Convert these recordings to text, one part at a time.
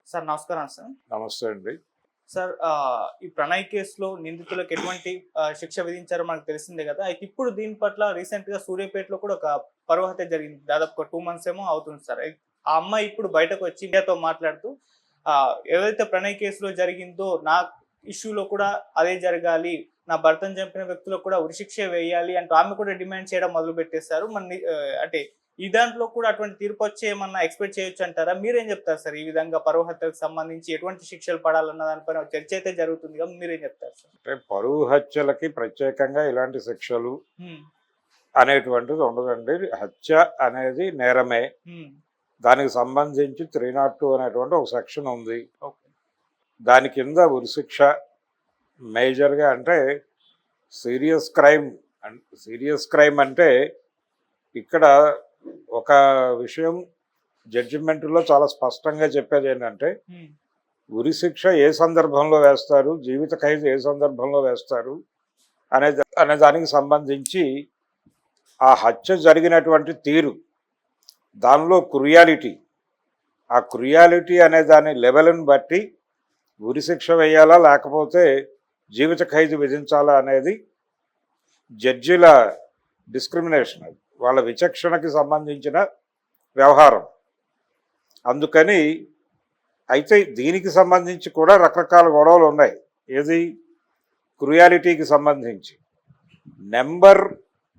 Sir నమస్కారం sir. నమస్తే అండి. సార్ ఈ ప్రణయ్ కేసులో నిందితులకు ఎటువంటి శిక్ష విధించారో మనకు తెలిసిందే కదా! అయితే ఇప్పుడు దీని పట్ల రీసెంట్‌గా సూర్యాపేటలో కూడా ఒక పరువు హత్య జరిగింది. దాదాపు ఒక 2 మంత్స్ ఏమో అవుతుంది సార్. ఆ అమ్మాయి ఇప్పుడు బయటకొచ్చి మీడియాతో మాట్లాడుతూ ఏదైతే ప్రణయ్ కేసులో జరిగిందో నా ఇష్యూలో కూడా అదే జరగాలి. నా భర్తను చంపిన వ్యక్తులకు కూడా ఉరిశిక్ష వేయాలి అంటూ ఆమె కూడా డిమాండ్ చేయడం మొదలుపెట్టేసారు. అంటే ఈ దాంట్లో కూడా అటువంటి తీర్పొచ్చి ఏమన్నా ఎక్స్‌పెక్ట్ చేయొచ్చంటారా? మీరేం చెప్తారు సార్? ఈ విధంగా పరువు హత్యలకు సంబంధించి ఎటువంటి శిక్షలు పడాలన్న దానిపైన చర్చ అయితే జరుగుతుందిగా, మీరేం చెప్తారు సార్? అంటే పరువు హత్యలకి ప్రత్యేకంగా ఇలాంటి శిక్షలు హ్మ్. అనేటువంటిది ఉండదండి. హత్య అనేది నేరమే. హ్మ్. దానికి సంబంధించి 302 అనేటువంటి ఒక సెక్షన్ ఉంది. ఓకే. దాని కింద ఉరిశిక్ష మేజర్‌గా అంటే సీరియస్ క్రైమ్ సీరియస్ క్రైమ్ అంటే ఇక్కడ ఒక విషయం జడ్జిమెంట్లో చాలా స్పష్టంగా చెప్పేది ఏంటంటే హ్మ్. ఉరిశిక్ష ఏ సందర్భంలో వేస్తారు, జీవిత ఖైదు ఏ సందర్భంలో వేస్తారు అనే దానికి సంబంధించి ఆ హత్య జరిగినటువంటి తీరు, దానిలో క్రుయాలిటీ, ఆ క్రుయాలిటీ అనే దాని లెవెల్ని బట్టి ఉరిశిక్ష వేయాలా లేకపోతే జీవిత ఖైదు విధించాలా అనేది జడ్జిల డిస్క్రిమినేషన్, అది వాళ్ళ విచక్షణకి సంబంధించిన వ్యవహారం. అందుకని అయితే దీనికి సంబంధించి కూడా రకరకాల గొడవలు ఉన్నాయి. ఏది క్రుయాలిటీకి సంబంధించి నెంబర్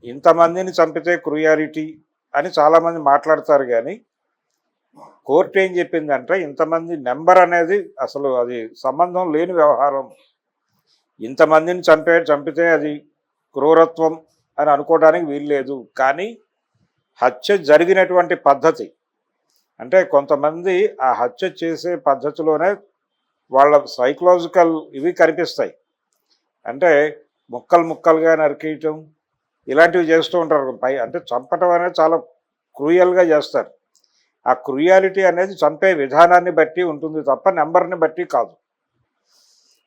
ఇంతమందిని చంపితే క్రుయాలిటీ అని చాలామంది మాట్లాడతారు, కానీ కోర్టు ఏం చెప్పిందంటే ఇంతమంది నెంబర్ అనేది అసలు అది సంబంధం లేని వ్యవహారం. ఇంతమందిని చంపితే అది క్రూరత్వం అని అనుకోవడానికి వీల్లేదు. కానీ హత్య జరిగినటువంటి పద్ధతి అంటే కొంతమంది ఆ హత్య చేసే పద్ధతిలోనే వాళ్ళ సైకలాజికల్ ఇవి కనిపిస్తాయి. అంటే ముక్కలు ముక్కలుగా నరికేయటం ఇలాంటివి చేస్తూ ఉంటారు. అంటే చంపటం అనేది చాలా క్రూయల్గా చేస్తారు. ఆ క్రూయాలిటీ అనేది చంపే విధానాన్ని బట్టి ఉంటుంది తప్ప నెంబర్ని బట్టి కాదు.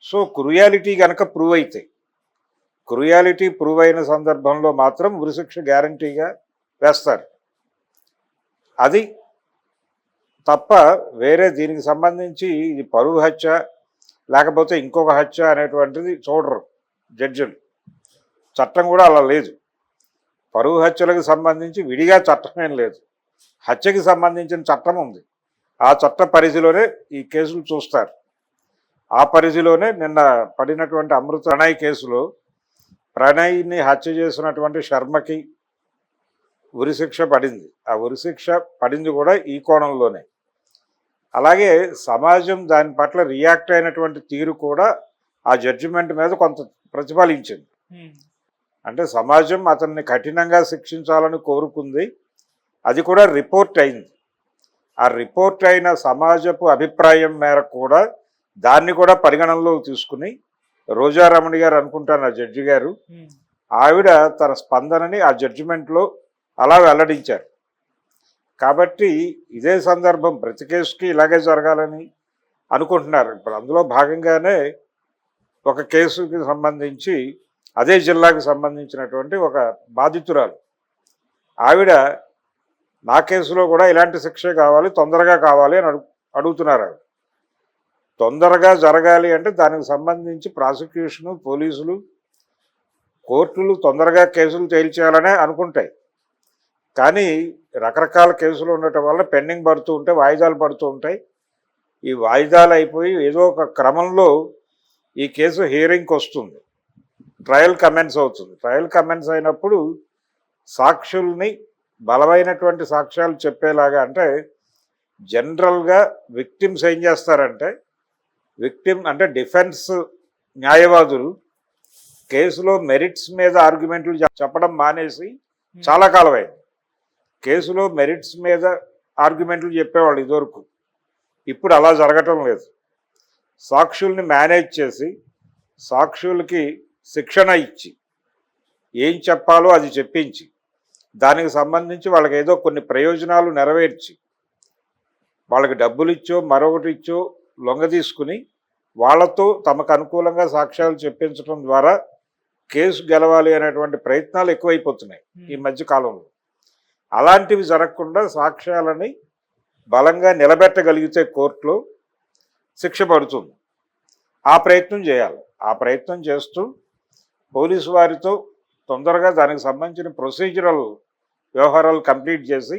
సో క్రూయాలిటీ కనుక ప్రూవ్ అయితే, క్రూయాలిటీ ప్రూవ్ అయిన సందర్భంలో మాత్రం ఉరిశిక్ష గ్యారంటీగా వేస్తారు. అది తప్ప వేరే దీనికి సంబంధించి ఇది పరువు హత్య లేకపోతే ఇంకొక హత్య అనేటువంటిది చూడరు జడ్జిలు. చట్టం కూడా అలా లేదు. పరువు హత్యలకు సంబంధించి విడిగా చట్టమేం లేదు. హత్యకి సంబంధించిన చట్టం ఉంది. ఆ చట్ట పరిధిలోనే ఈ కేసులు చూస్తారు. ఆ పరిధిలోనే నిన్న పడినటువంటి అమృత ప్రణయ్ కేసులో ప్రణయ్ని హత్య చేసినటువంటి శర్మకి ఉరిశిక్ష పడింది. ఆ ఉరిశిక్ష పడింది కూడా ఈ కోణంలోనే. అలాగే సమాజం దాని పట్ల రియాక్ట్ అయినటువంటి తీరు కూడా ఆ జడ్జిమెంట్ మీద కొంత ప్రతిఫలించింది. అంటే సమాజం అతన్ని కఠినంగా శిక్షించాలని కోరుకుంది. అది కూడా రిపోర్ట్ అయింది. ఆ రిపోర్ట్ అయిన సమాజపు అభిప్రాయం మేరకు కూడా దాన్ని కూడా పరిగణనలో తీసుకుని రోజారమణి గారు అనుకుంటాను ఆ జడ్జి గారు, ఆవిడ తన స్పందనని ఆ జడ్జిమెంట్లో అలా వెల్లడించారు. కాబట్టి ఇదే సందర్భం ప్రతి కేసుకి ఇలాగే జరగాలని అనుకుంటున్నారు. ఇప్పుడు అందులో భాగంగానే ఒక కేసుకి సంబంధించి అదే జిల్లాకు సంబంధించినటువంటి ఒక బాధితురాలు ఆవిడ నా కేసులో కూడా ఇలాంటి శిక్షే కావాలి, తొందరగా కావాలి అని అడుగుతున్నారు. ఆవిడ తొందరగా జరగాలి అంటే దానికి సంబంధించి ప్రాసిక్యూషను, పోలీసులు, కోర్టులు తొందరగా కేసులు తేల్చేయాలనే అనుకుంటాయి. కానీ రకరకాల కేసులు ఉండటం వల్ల పెండింగ్ పడుతూ ఉంటాయి, వాయిదాలు పడుతూ ఉంటాయి. ఈ వాయిదాలు అయిపోయి ఏదో ఒక క్రమంలో ఈ కేసు హియరింగ్కి వస్తుంది, ట్రయల్ కమెన్స్ అవుతుంది. ట్రయల్ కమెన్స్ అయినప్పుడు సాక్షుల్ని బలమైనటువంటి సాక్ష్యాలు చెప్పేలాగా, అంటే జనరల్గా విక్టిమ్స్ ఏం చేస్తారంటే, అంటే డిఫెన్స్ న్యాయవాదులు కేసులో మెరిట్స్ మీద ఆర్గ్యుమెంట్లు చెప్పడం మానేసి చాలా కాలమైంది. కేసులో మెరిట్స్ మీద ఆర్గ్యుమెంట్లు చెప్పేవాళ్ళు ఇదివరకు. ఇప్పుడు అలా జరగటం లేదు. సాక్షుల్ని మేనేజ్ చేసి సాక్షులకి శిక్షణ ఇచ్చి ఏం చెప్పాలో అది చెప్పించి దానికి సంబంధించి వాళ్ళకి ఏదో కొన్ని ప్రయోజనాలు నెరవేర్చి వాళ్ళకి డబ్బులు ఇచ్చో మరొకటి ఇచ్చో లొంగ తీసుకుని వాళ్ళతో తమకు అనుకూలంగా సాక్ష్యాలు చెప్పించడం ద్వారా కేసు గెలవాలి అనేటువంటి ప్రయత్నాలు ఎక్కువైపోతున్నాయి ఈ మధ్య కాలంలో. అలాంటివి జరగకుండా సాక్ష్యాలని బలంగా నిలబెట్టగలిగితే కోర్టులో శిక్ష పడుతుంది. ఆ ప్రయత్నం చేయాలి. ఆ ప్రయత్నం చేస్తూ పోలీసు వారితో తొందరగా దానికి సంబంధించిన ప్రొసీజరల్ వ్యవహారాలు కంప్లీట్ చేసి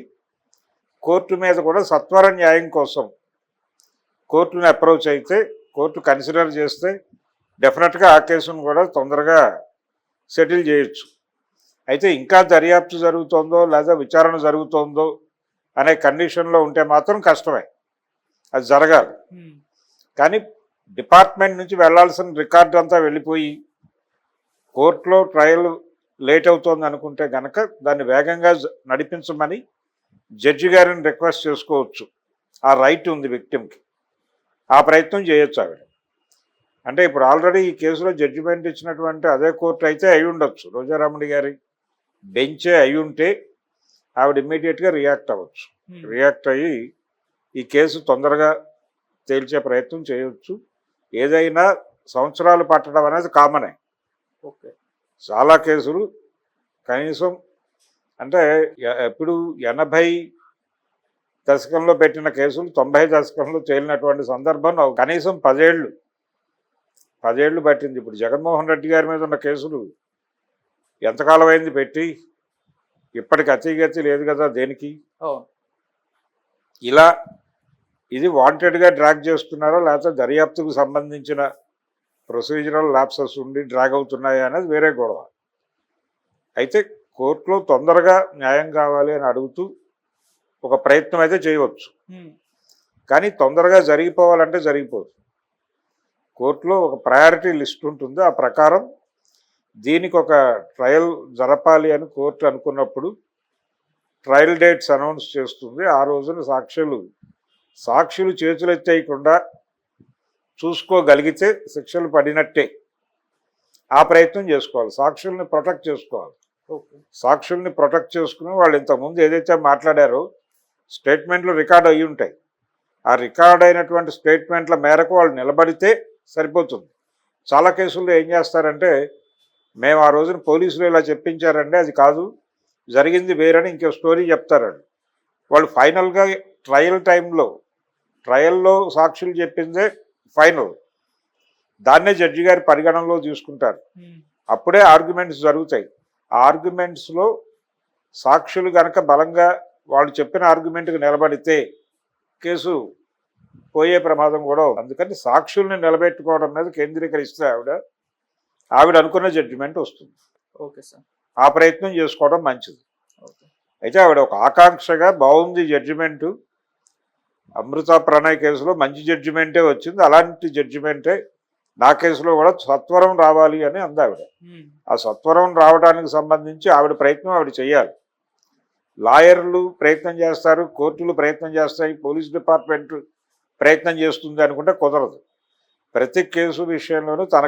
కోర్టు మీద కూడా సత్వర న్యాయం కోసం కోర్టుని అప్రోచ్ అయితే కోర్టు కన్సిడర్ చేస్తే డెఫినెట్గా ఆ కేసును కూడా తొందరగా సెటిల్ చేయొచ్చు. అయితే ఇంకా దర్యాప్తు జరుగుతోందో లేదా విచారణ జరుగుతోందో అనే కండిషన్లో ఉంటే మాత్రం కష్టమే, అది జరగాలి. కానీ డిపార్ట్మెంట్ నుంచి వెళ్లాల్సిన రికార్డు అంతా వెళ్ళిపోయి కోర్టులో ట్రయల్ లేట్ అవుతోంది అనుకుంటే కనుక దాన్ని వేగంగా నడిపించమని జడ్జి గారిని రిక్వెస్ట్ చేసుకోవచ్చు. ఆ రైట్ ఉంది విక్టిమ్కి, ఆ ప్రయత్నం చేయొచ్చు ఆవిడ. అంటే ఇప్పుడు ఆల్రెడీ ఈ కేసులో జడ్జిమెంట్ ఇచ్చినటువంటి అదే కోర్టు అయితే అయి ఉండొచ్చు, రోజారామణి గారి బెంచే అయి ఉంటే ఆవిడ ఇమ్మీడియట్గా రియాక్ట్ అవ్వచ్చు. రియాక్ట్ అయ్యి ఈ కేసు తొందరగా తేల్చే ప్రయత్నం చేయవచ్చు. ఏదైనా సంవత్సరాలు పట్టడం అనేది కామనే. ఓకే, చాలా కేసులు కనీసం అంటే ఎప్పుడు 80 దశకంలో పెట్టిన కేసులు 90 దశకంలో తేలినటువంటి సందర్భం కనీసం 10 ఏళ్ళు పట్టింది. ఇప్పుడు జగన్మోహన్ రెడ్డి గారి మీద ఉన్న కేసులు ఎంతకాలం అయింది పెట్టి, ఇప్పటికి అతిగతి లేదు కదా దేనికి. ఇలా ఇది వాంటెడ్గా డ్రాగ్ చేస్తున్నారో లేకపోతే దర్యాప్తుకు సంబంధించిన ప్రొసీజరల్ ల్యాప్సెస్ ఉండి డ్రాగ్ అవుతున్నాయి అనేది వేరే గొడవ. అయితే కోర్టులో తొందరగా న్యాయం కావాలి అని అడుగుతూ ఒక ప్రయత్నం అయితే చేయవచ్చు. కానీ తొందరగా జరిగిపోవాలంటే జరిగిపోదు. కోర్టులో ఒక ప్రయారిటీ లిస్ట్ ఉంటుంది. ఆ ప్రకారం దీనికి ఒక ట్రయల్ జరపాలి అని కోర్టు అనుకున్నప్పుడు ట్రయల్ డేట్స్ అనౌన్స్ చేస్తుంది. ఆ రోజున సాక్షులు చేతులు ఎత్తేయకుండా చూసుకోగలిగితే శిక్షలు పడినట్టే. ఆ ప్రయత్నం చేసుకోవాలి, సాక్షుల్ని ప్రొటెక్ట్ చేసుకోవాలి. సాక్షుల్ని ప్రొటెక్ట్ చేసుకుని వాళ్ళు ఇంతకుముందు ఏదైతే మాట్లాడారో స్టేట్మెంట్లు రికార్డ్ అయ్యి ఉంటాయి. ఆ రికార్డ్ అయినటువంటి స్టేట్మెంట్ల మేరకు వాళ్ళు నిలబడితే సరిపోతుంది. చాలా కేసుల్లో ఏం చేస్తారంటే, మేము ఆ రోజున పోలీసులు ఇలా చెప్పించారంటే అది కాదు, జరిగింది వేరని ఇంకో స్టోరీ చెప్తారండి. వాళ్ళు ఫైనల్గా ట్రయల్లో సాక్షులు చెప్పిందే ఫైనల్, దాన్నే జడ్జి గారి పరిగణనలో తీసుకుంటారు. అప్పుడే ఆర్గ్యుమెంట్స్ జరుగుతాయి. ఆ ఆర్గ్యుమెంట్స్లో సాక్షులు కనుక బలంగా వాళ్ళు చెప్పిన ఆర్గ్యుమెంట్కి నిలబడితే కేసు పోయే ప్రమాదం కూడా ఉంది. అందుకని సాక్షుల్ని నిలబెట్టుకోవడం మీద కేంద్రీకరిస్తే ఆవిడ అనుకున్న జడ్జిమెంట్ వస్తుంది. ఓకే సార్, ఆ ప్రయత్నం చేసుకోవడం మంచిది. అయితే ఆవిడ ఒక ఆకాంక్షగా బాగుంది జడ్జిమెంటు. అమృత ప్రణయ్ కేసులో మంచి జడ్జిమెంటే వచ్చింది, అలాంటి జడ్జిమెంటే నా కేసులో కూడా సత్వరం రావాలి అని అంది ఆవిడ. ఆ సత్వరం రావడానికి సంబంధించి ఆవిడ ప్రయత్నం ఆవిడ చేయాలి. లాయర్లు ప్రయత్నం చేస్తారు, కోర్టులు ప్రయత్నం చేస్తాయి, పోలీస్ డిపార్ట్మెంట్ ప్రయత్నం చేస్తుంది అనుకుంటే కుదరదు. ప్రతి కేసు విషయంలోనూ తన